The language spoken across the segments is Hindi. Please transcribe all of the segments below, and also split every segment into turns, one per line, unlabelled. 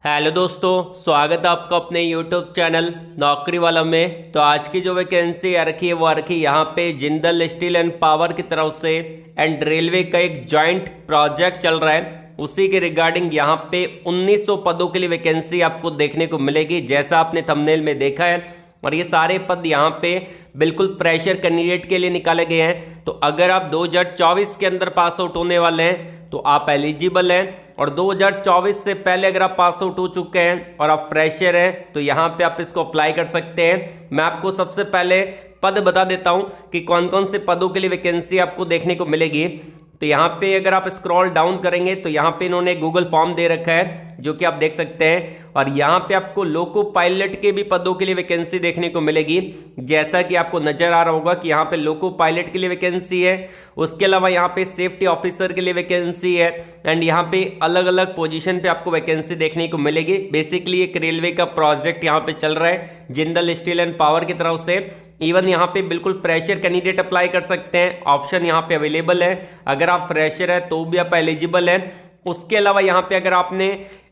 हेलो दोस्तों, स्वागत है आपका अपने यूट्यूब चैनल नौकरी वाला में। तो आज की जो वैकेंसी आ रखी है वो आ रखी है यहाँ पे जिंदल स्टील एंड पावर की तरफ से एंड रेलवे का एक जॉइंट प्रोजेक्ट चल रहा है। उसी के रिगार्डिंग यहाँ पे 1900 पदों के लिए वैकेंसी आपको देखने को मिलेगी, जैसा आपने थंबनेल में देखा है। और ये सारे पद यहाँ पे बिल्कुल फ्रेशर कैंडिडेट के लिए निकाले गए हैं। तो अगर आप 2024 के अंदर पास आउट होने वाले हैं तो आप एलिजिबल हैं, और 2024 से पहले अगर आप पास आउट हो चुके हैं और आप फ्रेशर हैं तो यहाँ पे आप इसको अप्लाई कर सकते हैं। मैं आपको सबसे पहले पद बता देता हूँ कि कौन कौन से पदों के लिए वैकेंसी आपको देखने को मिलेगी। तो यहाँ पे अगर आप स्क्रॉल डाउन करेंगे तो यहाँ पे इन्होंने गूगल फॉर्म दे रखा है जो कि आप देख सकते हैं, और यहाँ पे आपको लोको पायलट के भी पदों के लिए वैकेंसी देखने को मिलेगी। जैसा कि आपको नजर आ रहा होगा कि यहाँ पे लोको पायलट के लिए वैकेंसी है, उसके अलावा यहाँ पे सेफ्टी ऑफिसर के लिए वैकेंसी है, एंड यहाँ पे अलग अलग पोजीशन पे आपको वैकेंसी देखने को मिलेगी। बेसिकली एक रेलवे का प्रोजेक्ट यहाँ पे चल रहा है जिंदल स्टील एंड पावर की तरफ से। इवन यहाँ पे बिल्कुल फ्रेशर कैंडिडेट अप्लाई कर सकते हैं, ऑप्शन यहाँ पे अवेलेबल है। अगर आप फ्रेशर है तो भी आप एलिजिबल हैं। उसके अलावा यहाँ पे अगर आपने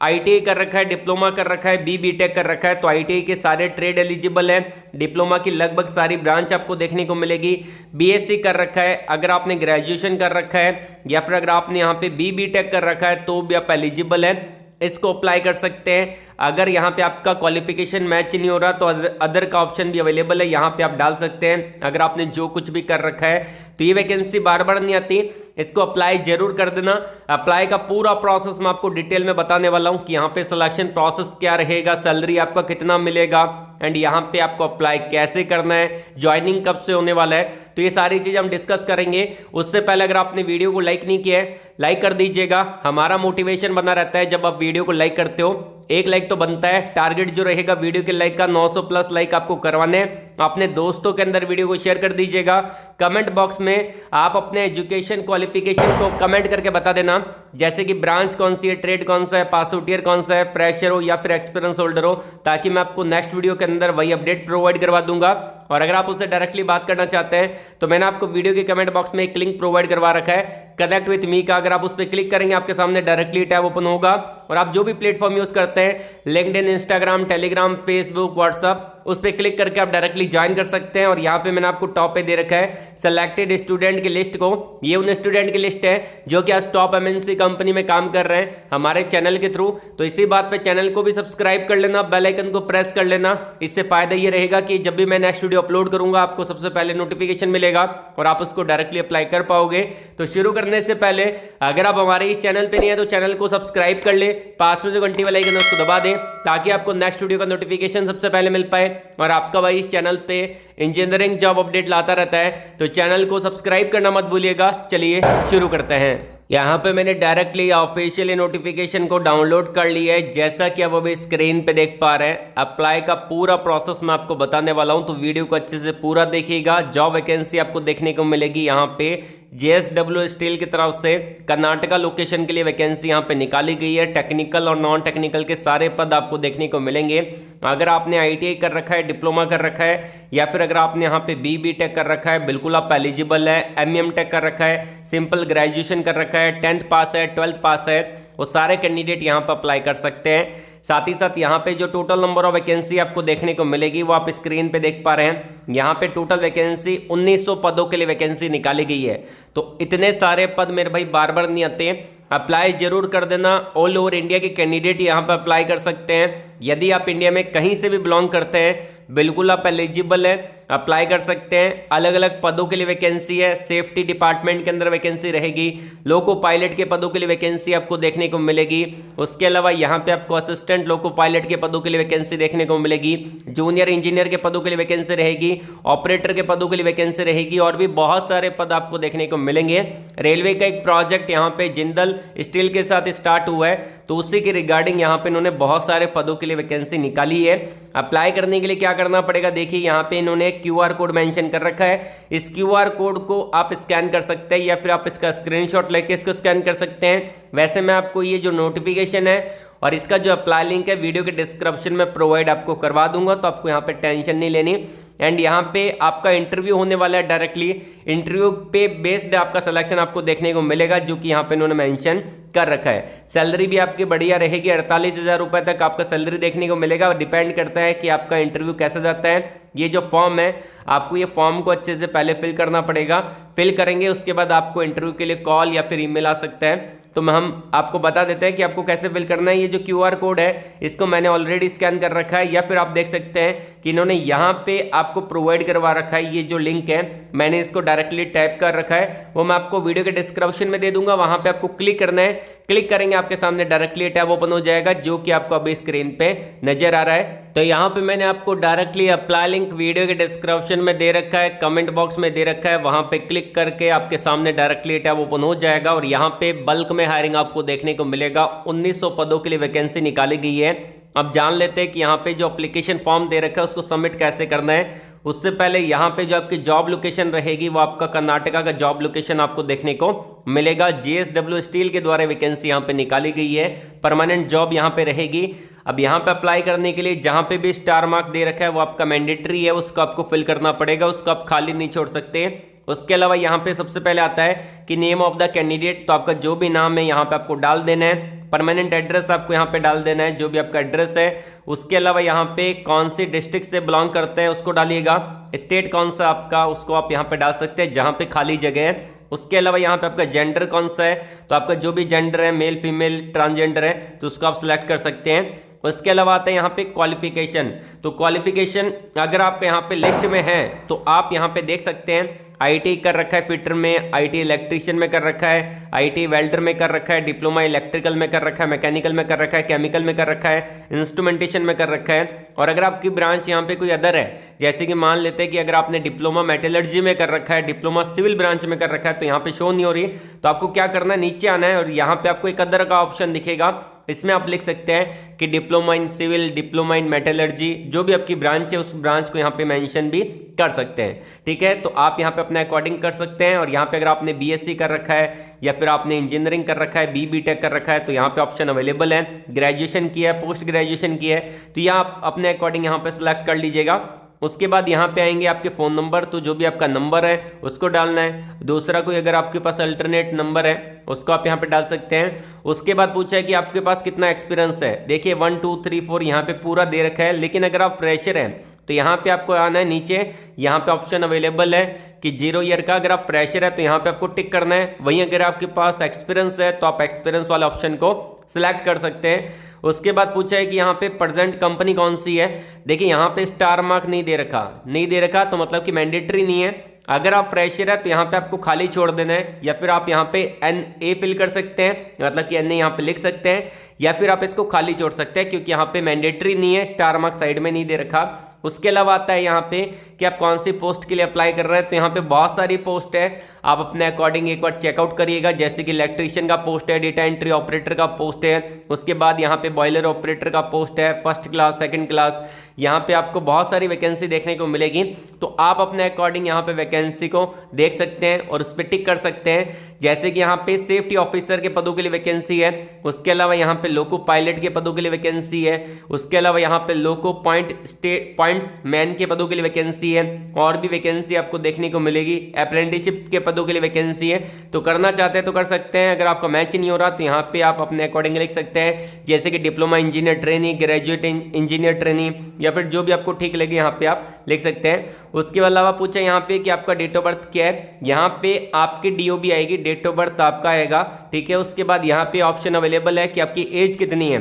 आईटीआई कर रखा है, डिप्लोमा कर रखा है, बीटेक कर रखा है तो आईटीआई के सारे ट्रेड एलिजिबल है। डिप्लोमा की लगभग सारी ब्रांच आपको देखने को मिलेगी। बीएससी कर रखा है, अगर आपने ग्रेजुएशन कर रखा है, या फिर अगर आपने यहाँ पे बीटेक कर रखा है तो भी आप एलिजिबल है, इसको अप्लाई कर सकते हैं। अगर यहाँ पे आपका क्वालिफिकेशन मैच नहीं हो रहा तो अदर का ऑप्शन भी अवेलेबल है, यहाँ पे आप डाल सकते हैं। अगर आपने जो कुछ भी कर रखा है तो ये वैकेंसी बार बार नहीं आती, इसको अप्लाई जरूर कर देना। अप्लाई का पूरा प्रोसेस मैं आपको डिटेल में बताने वाला हूँ कि यहाँ पे सिलेक्शन प्रोसेस क्या रहेगा, सैलरी आपका कितना मिलेगा, एंड यहाँ पे आपको अप्लाई कैसे करना है, ज्वाइनिंग कब से होने वाला है, तो ये सारी चीज़ हम डिस्कस करेंगे। उससे पहले अगर आपने वीडियो को लाइक नहीं किया है, लाइक कर दीजिएगा। हमारा मोटिवेशन बना रहता है जब आप वीडियो को लाइक करते हो, एक लाइक तो बनता है। टारगेट जो रहेगा वीडियो के लाइक का 900 प्लस लाइक आपको करवाने हैं। अपने दोस्तों के अंदर वीडियो को शेयर कर दीजिएगा। कमेंट बॉक्स में आप अपने एजुकेशन क्वालिफिकेशन को कमेंट करके बता देना, जैसे कि ब्रांच कौन सी है, ट्रेड कौन सा है, पास आउट ईयर कौन सा है, फ्रेशर हो या फिर एक्सपीरियंस होल्डर हो, ताकि मैं आपको नेक्स्ट वीडियो के अंदर वही अपडेट प्रोवाइड करवा दूंगा। और अगर आप उससे डायरेक्टली बात करना चाहते हैं तो मैंने आपको वीडियो के कमेंट बॉक्स में एक लिंक प्रोवाइड करवा रखा है कनेक्ट विथ मी का। अगर आप उस पर क्लिक करेंगे आपके सामने डायरेक्टली टैब ओपन होगा, और आप जो भी प्लेटफॉर्म यूज करते हैं, LinkedIn, Instagram, Telegram, Facebook, WhatsApp, उस पर क्लिक करके आप डायरेक्टली ज्वाइन कर सकते हैं। और यहाँ पे मैंने आपको टॉप पे दे रखा है सेलेक्टेड स्टूडेंट की लिस्ट को। ये उन स्टूडेंट की लिस्ट है जो कि आज टॉप एमएनसी कंपनी में काम कर रहे हैं हमारे चैनल के थ्रू। तो इसी बात पे चैनल को भी सब्सक्राइब कर लेना, बेल आइकन को प्रेस कर लेना। इससे फायदा ये रहेगा कि जब भी मैं नेक्स्ट वीडियो अपलोड करूंगा आपको सबसे पहले नोटिफिकेशन मिलेगा और आप उसको डायरेक्टली अप्लाई कर पाओगे। तो शुरू करने से पहले अगर आप हमारे इस चैनल पे नहीं है तो चैनल को सब्सक्राइब कर ले, पास में जो घंटी वाला आइकन है उसको दबा दें ताकि आपको नेक्स्ट वीडियो का नोटिफिकेशन सबसे पहले मिल पाए। और आपका भाई इस चैनल पे इंजीनियरिंग जॉब अपडेट लाता रहता है, तो चैनल को सब्सक्राइब करना मत भूलिएगा। चलिए शुरू करते हैं। यहाँ पे मैंने डायरेक्टली ऑफिशियली नोटिफिकेशन को डाउनलोड कर लिया है, जैसा कि आप अभी स्क्रीन पे देख पा रहे हैं। अप्लाई का पूरा प्रोसेस मैं आपको बताने वाला हूँ, तो वीडियो को अच्छे से पूरा देखिएगा। जॉब वैकेंसी आपको देखने को मिलेगी यहाँ पे JSW स्टील की तरफ से कर्नाटका लोकेशन के लिए वैकेंसी यहाँ पे निकाली गई है। टेक्निकल और नॉन टेक्निकल के सारे पद आपको देखने को मिलेंगे। अगर आपने ITI कर रखा है, डिप्लोमा कर रखा है, या फिर अगर आपने यहाँ पे BTech कर रखा है, बिल्कुल आप एलिजिबल है। MEM टेक कर रखा है, सिंपल ग्रेजुएशन कर रखा है, 10th पास है, 12th पास है, वो सारे कैंडिडेट यहाँ पर अप्लाई कर सकते हैं। साथ ही साथ यहाँ पे जो टोटल नंबर ऑफ वैकेंसी आपको देखने को मिलेगी वो आप स्क्रीन पे देख पा रहे हैं। यहाँ पे टोटल वैकेंसी 1900 पदों के लिए वैकेंसी निकाली गई है। तो इतने सारे पद मेरे भाई बार बार नहीं आते, अप्लाई जरूर कर देना। ऑल ओवर इंडिया के कैंडिडेट यहाँ पर अप्लाई कर सकते हैं। यदि आप इंडिया में कहीं से भी बिलोंग करते हैं बिल्कुल आप एलिजिबल हैं, अप्लाई कर सकते हैं। अलग अलग पदों के लिए वैकेंसी है। सेफ्टी डिपार्टमेंट के अंदर वैकेंसी रहेगी, लोको पायलट के पदों के लिए वैकेंसी आपको देखने को मिलेगी। उसके अलावा यहाँ पे आपको असिस्टेंट लोको पायलट के पदों के लिए वैकेंसी देखने को मिलेगी, जूनियर इंजीनियर के पदों के लिए वैकेंसी रहेगी, ऑपरेटर के पदों के लिए वैकेंसी रहेगी, और भी बहुत सारे पद आपको देखने को मिलेंगे। रेलवे का एक प्रोजेक्ट यहाँ पे जिंदल स्टील के साथ स्टार्ट हुआ है, तो उसी के रिगार्डिंग यहाँ पे इन्होंने बहुत सारे पदों के लिए वैकेंसी निकाली है। अप्लाई करने के लिए क्या करना पड़ेगा, देखिए यहाँ पे इन्होंने QR कोड मेंशन कर रखा है। इस QR कोड को आप स्कैन कर सकते हैं या फिर आप इसका स्क्रीनशॉट लेके इसको स्कैन कर सकते हैं। वैसे मैं आपको ये जो नोटिफिकेशन है और इसका जो अप्लाई लिंक है वीडियो के डिस्क्रिप्शन में प्रोवाइड आपको करवा दूंगा, तो आपको यहाँ पे टेंशन नहीं लेनी। एंड यहाँ पे आपका इंटरव्यू होने वाला है डायरेक्टली। इंटरव्यू पे बेस्ड आपका सिलेक्शन आपको देखने को मिलेगा, जो कि यहाँ पे इन्होंने मेंशन कर रखा है। सैलरी भी आपकी बढ़िया रहेगी, 48,000 रुपये तक आपका सैलरी देखने को मिलेगा। और डिपेंड करता है कि आपका इंटरव्यू कैसा जाता है। ये जो फॉर्म है, आपको ये फॉर्म को अच्छे से पहले फिल करना पड़ेगा। फिल करेंगे उसके बाद आपको इंटरव्यू के लिए कॉल या फिर ईमेल आ सकता है। तो हम आपको बता देते हैं कि आपको कैसे फिल करना है। ये जो QR कोड है, इसको मैंने ऑलरेडी स्कैन कर रखा है, या फिर आप देख सकते हैं कि इन्होंने यहाँ पे आपको प्रोवाइड करवा रखा है। ये जो लिंक है, मैंने इसको डायरेक्टली टाइप कर रखा है, वो मैं आपको वीडियो के डिस्क्रिप्शन में दे दूंगा। वहां पे आपको क्लिक करना है। क्लिक करेंगे, आपके सामने डायरेक्टली टैब ओपन हो जाएगा, जो कि आपको अभी स्क्रीन पे नजर आ रहा है। तो यहाँ पे मैंने आपको डायरेक्टली अप्लाई लिंक वीडियो के डिस्क्रिप्शन में दे रखा है, कमेंट बॉक्स में दे रखा है। वहां पे क्लिक करके आपके सामने डायरेक्टली टैब ओपन हो जाएगा और यहाँ पे बल्क में हायरिंग आपको देखने को मिलेगा। 1900 पदों के लिए वैकेंसी निकाली गई है। अब जान लेते हैं कि यहाँ पे जो एप्लीकेशन फॉर्म दे रखा है उसको सबमिट कैसे करना है। उससे पहले यहाँ पे जो आपकी जॉब लोकेशन रहेगी, वो आपका कर्नाटका का जॉब लोकेशन आपको देखने को मिलेगा। JSW स्टील के द्वारा वैकेंसी यहाँ पे निकाली गई है, परमानेंट जॉब यहाँ पे रहेगी। अब यहाँ पे अप्लाई करने के लिए जहाँ पे भी स्टार मार्क दे रखा है वो आपका मैंडेटरी है, उसको आपको फिल करना पड़ेगा, उसको आप खाली नहीं छोड़ सकते। उसके अलावा यहाँ पे सबसे पहले आता है कि नेम ऑफ द कैंडिडेट, तो आपका जो भी नाम है यहाँ पे आपको डाल देना है। परमानेंट एड्रेस आपको यहाँ पे डाल देना है, जो भी आपका एड्रेस है। उसके अलावा यहाँ पे कौन सी डिस्ट्रिक्ट से बिलोंग करते हैं उसको डालिएगा। स्टेट कौन सा आपका, उसको आप यहाँ पे डाल सकते हैं जहाँ पे खाली जगह है। उसके अलावा यहाँ पे आपका जेंडर कौन सा है, तो आपका जो भी जेंडर है, मेल फीमेल ट्रांसजेंडर है, तो उसको आप सिलेक्ट कर सकते हैं। उसके अलावा आता है यहाँ पे क्वालिफिकेशन, तो क्वालिफिकेशन अगर आपका यहाँ पे लिस्ट में है तो आप यहाँ पे देख सकते हैं। IT कर रखा है फिटर में, IT इलेक्ट्रीशियन में कर रखा है, IT वेल्डर में कर रखा है, डिप्लोमा इलेक्ट्रिकल में कर रखा है, मैकेनिकल में कर रखा है, केमिकल में कर रखा है, इंस्ट्रूमेंटेशन में कर रखा है। और अगर आपकी ब्रांच यहाँ पे कोई अदर है, जैसे कि मान लेते हैं कि अगर आपने डिप्लोमा मेटलर्जी में कर रखा है, डिप्लोमा सिविल ब्रांच में कर रखा है, तो यहाँ पे शो नहीं हो रही, तो आपको क्या करना है, नीचे आना है और यहाँ पे आपको एक अदर का ऑप्शन दिखेगा। इसमें आप लिख सकते हैं कि diploma in civil, diploma in metallurgy, जो भी आपकी ब्रांच है उस ब्रांच को यहाँ पे मेंशन भी कर सकते हैं। ठीक है, तो आप यहाँ पे अपने अकॉर्डिंग कर सकते हैं। और यहाँ पे अगर आपने BSc कर रखा है या फिर आपने इंजीनियरिंग कर रखा है, BTech कर रखा है, तो यहाँ पे ऑप्शन अवेलेबल है। ग्रेजुएशन किया है, पोस्ट ग्रेजुएशन किया है, तो यह आप अपने अकॉर्डिंग यहाँ पे सिलेक्ट कर लीजिएगा। उसके बाद यहाँ पे आएंगे आपके फ़ोन नंबर, तो जो भी आपका नंबर है उसको डालना है। दूसरा कोई अगर आपके पास अल्टरनेट नंबर है उसको आप यहाँ पे डाल सकते हैं। उसके बाद पूछा है कि आपके पास कितना एक्सपीरियंस है। देखिए 1 2 3 4 यहाँ पे पूरा दे रखा है, लेकिन अगर आप फ्रेशर हैं तो यहाँ पे आपको आना है नीचे, यहाँ पे ऑप्शन अवेलेबल है कि 0 ईयर का। अगर आप फ्रेशर है तो यहाँ पे आपको टिक करना है। वहीं अगर आपके पास एक्सपीरियंस है तो आप एक्सपीरियंस वाले ऑप्शन को सिलेक्ट कर सकते हैं। उसके बाद पूछा है कि यहाँ पे प्रेजेंट कंपनी कौन सी है। देखिए यहाँ पे स्टार मार्क नहीं दे रखा, तो मतलब कि मैंडेटरी नहीं है। अगर आप फ्रेशर है तो यहाँ पे आपको खाली छोड़ देना है, या फिर आप यहाँ पे NA फिल कर सकते हैं, मतलब कि NA यहाँ पे लिख सकते हैं, या फिर आप इसको खाली छोड़ सकते हैं, क्योंकि यहाँ पे मैंडेटरी नहीं है, स्टार मार्क साइड में नहीं दे रखा। उसके अलावा आता है यहाँ पे कि आप कौन सी पोस्ट के लिए अप्लाई कर रहे हैं, तो यहाँ पे बहुत सारी पोस्ट है, आप अपने अकॉर्डिंग एक बार चेकआउट करिएगा। जैसे कि इलेक्ट्रीशियन का पोस्ट है, डेटा एंट्री ऑपरेटर का पोस्ट है, उसके बाद यहाँ पे बॉयलर ऑपरेटर का पोस्ट है, फर्स्ट क्लास सेकंड क्लास, यहाँ पे आपको बहुत सारी वैकेंसी देखने को मिलेगी। तो आप अपने अकॉर्डिंग यहाँ पे वैकेंसी को देख सकते हैं और उस पर टिक कर सकते हैं। जैसे कि यहाँ पे सेफ्टी ऑफिसर के पदों के लिए वैकेंसी है, उसके अलावा यहाँ पे लोको पायलट के पदों के लिए वैकेंसी है, उसके अलावा यहाँ पे लोको पॉइंट्स मैन के पदों के लिए वैकेंसी है, और भी वैकेंसी आपको देखने को मिलेगी। अप्रेंटिसशिप के पदों के लिए वैकेंसी है, तो करना चाहते हैं तो कर सकते हैं। अगर आपका मैच नहीं हो रहा तो यहाँ पे आप अपने अकॉर्डिंग लिख सकते हैं, जैसे कि diploma engineer training, graduate engineer training, या फिर जो भी आपको ठीक लगे यहाँ पे आप लिख सकते हैं। उसके अलावा पूछा यहाँ पे कि आपका डेट ऑफ बर्थ क्या है, यहाँ पे आपकी DOB आएगी, डेट ऑफ बर्थ आपका आएगा। ठीक है, उसके बाद यहाँ पे ऑप्शन अवेलेबल है कि आपकी एज कितनी है,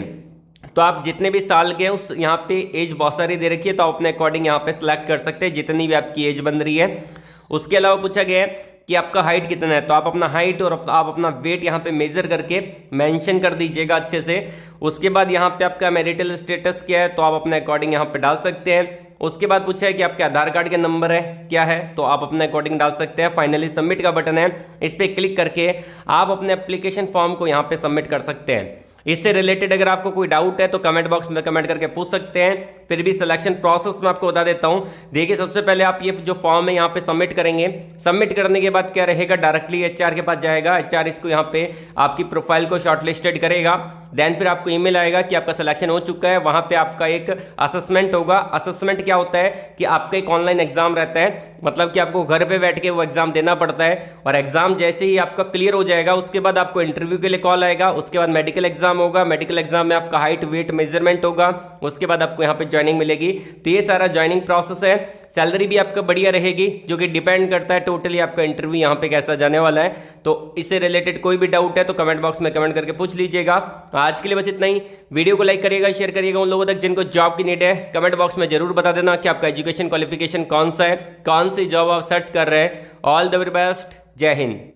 तो आप जितने भी साल के उस यहाँ पे एज बहुत सारी दे रखी है, तो आप अपने अकॉर्डिंग यहाँ पे सिलेक्ट कर सकते हैं जितनी भी आपकी एज बन रही है। उसके अलावा पूछा गया है कि आपका हाइट कितना है, तो आप अपना हाइट और आप अपना वेट यहाँ पे मेजर करके मेंशन कर दीजिएगा अच्छे से। उसके बाद यहाँ पे आपका मैरिटल स्टेटस क्या है, तो आप अपने अकॉर्डिंग यहाँ पे डाल सकते हैं। उसके बाद पूछा है कि आपके आधार कार्ड के नंबर है क्या है, तो आप अपने अकॉर्डिंग डाल सकते हैं। फाइनली सबमिट का बटन है, इस पर क्लिक करके आप अपने एप्लीकेशन फॉर्म को यहाँ पे सबमिट कर सकते हैं। इससे रिलेटेड अगर आपको कोई डाउट है तो कमेंट बॉक्स में कमेंट करके पूछ सकते हैं। फिर भी सिलेक्शन प्रोसेस में आपको बता देता हूं। देखिए सबसे पहले आप ये जो फॉर्म है यहाँ पे सबमिट करेंगे। सबमिट करने के बाद क्या रहेगा, डायरेक्टली HR के पास जाएगा। HR इसको यहाँ पे आपकी प्रोफाइल को शॉर्टलिस्टेड करेगा। देन फिर आपको ईमेल आएगा कि आपका सिलेक्शन हो चुका है। वहाँ पे आपका एक असेसमेंट होगा। असेसमेंट क्या होता है कि आपका एक ऑनलाइन एग्जाम रहता है, मतलब कि आपको घर पे बैठ के वो एग्जाम देना पड़ता है, और एग्जाम जैसे ही आपका क्लियर हो जाएगा उसके बाद आपको इंटरव्यू के लिए कॉल आएगा। उसके बाद मेडिकल एग्जाम होगा, मेडिकल एग्जाम में आपका हाइट वेट मेजरमेंट होगा, उसके बाद आपको यहाँ पे ज्वाइनिंग मिलेगी। तो ये सारा ज्वाइनिंग प्रोसेस है। सैलरी भी आपका बढ़िया रहेगी, जो कि डिपेंड करता है टोटली आपका इंटरव्यू यहाँ पे कैसा जाने वाला है। तो इससे रिलेटेड कोई भी डाउट है तो कमेंट बॉक्स में कमेंट करके पूछ लीजिएगा। आज के लिए बस इतना ही। वीडियो को लाइक करिएगा, शेयर करिएगा उन लोगों तक जिनको जॉब की नीड है। कमेंट बॉक्स में जरूर बता देना कि आपका एजुकेशन क्वालिफिकेशन कौन सा है, कौन सी जॉब आप सर्च कर रहे हैं। ऑल द वेरी बेस्ट, जय हिंद।